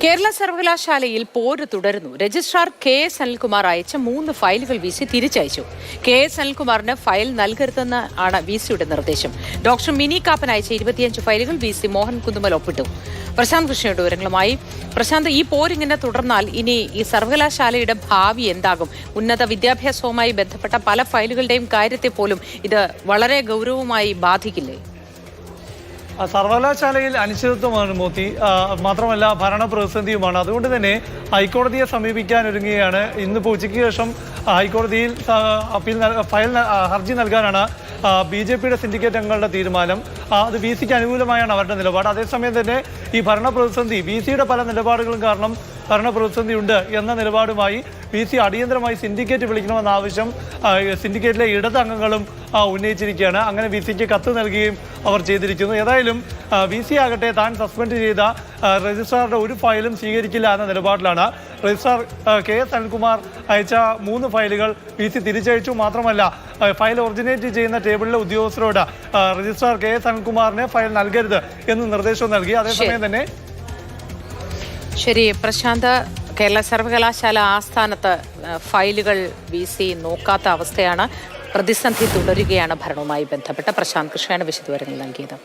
കേരള സർവകലാശാലയിൽ പോര് തുടരുന്നു. Registrar KS. അനിൽകുമാർ അയച്ച 3 ഫയലുകൾ വി.സി തിരിച്ചയച്ചു. കെ.എസ്. അനിൽകുമാറിന് ഫയൽ നൽകരുതെന്ന് ആണ് വി.സിയുടെ നിർദ്ദേശം. ഡോക്ടർ മിനി കാപ്പൻ അയച്ച 25 ഫയലുകൾ വി.സി മോഹൻ കുന്നുമൽ ഒപ്പിട്ടു. പ്രശാന്ത് കൃഷ്ണയുടെ വിവരങ്ങളുമായി. പ്രശാന്ത്, ഈ പോരിങ്ങനെ തുടർന്നാൽ ഇനി ഈ സർവകലാശാലയുടെ ഭാവി എന്താകും? ഉന്നത വിദ്യാഭ്യാസവുമായി ബന്ധപ്പെട്ട പല ഫയലുകളുടെയും കാര്യത്തെ പോലും ഇത് വളരെ ഗൗരവമായി ബാധിക്കില്ലേ? സർവകലാശാലയിൽ അനിശ്ചിതത്വമാണ് മോത്തി. മാത്രമല്ല ഭരണ പ്രതിസന്ധിയുമാണ്. അതുകൊണ്ട് തന്നെ ഹൈക്കോടതിയെ സമീപിക്കാൻ ഒരുങ്ങുകയാണ്. ഇന്നിപ്പോൾ ഉച്ചയ്ക്ക് ശേഷം ഹൈക്കോടതിയിൽ ഹർജി നൽകാനാണ് BJP-യുടെ സിൻഡിക്കേറ്റ് അംഗങ്ങളുടെ തീരുമാനം. അത് വി.സിക്ക് അനുകൂലമായാണ് അവരുടെ നിലപാട്. അതേസമയം തന്നെ ഈ ഭരണ പ്രതിസന്ധി വി.സിയുടെ പല നിലപാടുകളും കാരണം ഭരണ പ്രതിസന്ധി ഉണ്ട് എന്ന നിലപാടുമായി വി.സി അടിയന്തരമായി സിൻഡിക്കേറ്റ് വിളിക്കണമെന്ന ആവശ്യം സിൻഡിക്കേറ്റിലെ ഇടത് അംഗങ്ങളും ഉന്നയിച്ചിരിക്കുകയാണ്. അങ്ങനെ വി.സിക്ക് കത്ത് നൽകുകയും അവർ ചെയ്തിരിക്കുന്നു. ഏതായാലും വി.സി ആകട്ടെ താൻ സസ്പെൻഡ് ചെയ്ത രജിസ്ട്രാറുടെ ഒരു ഫയലും സ്വീകരിക്കില്ല എന്ന നിലപാടിലാണ്. Registrar KS. അനിൽകുമാർ അയച്ച 3 ഫയലുകൾ വി.സി തിരിച്ചയച്ചു. മാത്രമല്ല ഫയൽ ഒറിജിനേറ്റ് ചെയ്യുന്ന ടേബിളിലെ ഉദ്യോഗസ്ഥരോട് രജിസ്ട്രാർ കെ.എസ്. അനിൽകുമാറിന് ഫയൽ നൽകരുത് എന്ന് നിർദ്ദേശം നൽകി. അതേസമയം തന്നെ ശരി പ്രശാന്ത്, കേരള സർവകലാശാല ആസ്ഥാനത്ത് ഫയലുകൾ വി.സി നോക്കാത്ത അവസ്ഥയാണ്. പ്രതിസന്ധി തുടരുകയാണ് ഭരണവുമായി ബന്ധപ്പെട്ട. പ്രശാന്ത് കൃഷ്ണയാണ് വിശദവിവരങ്ങൾ നൽകിയത്.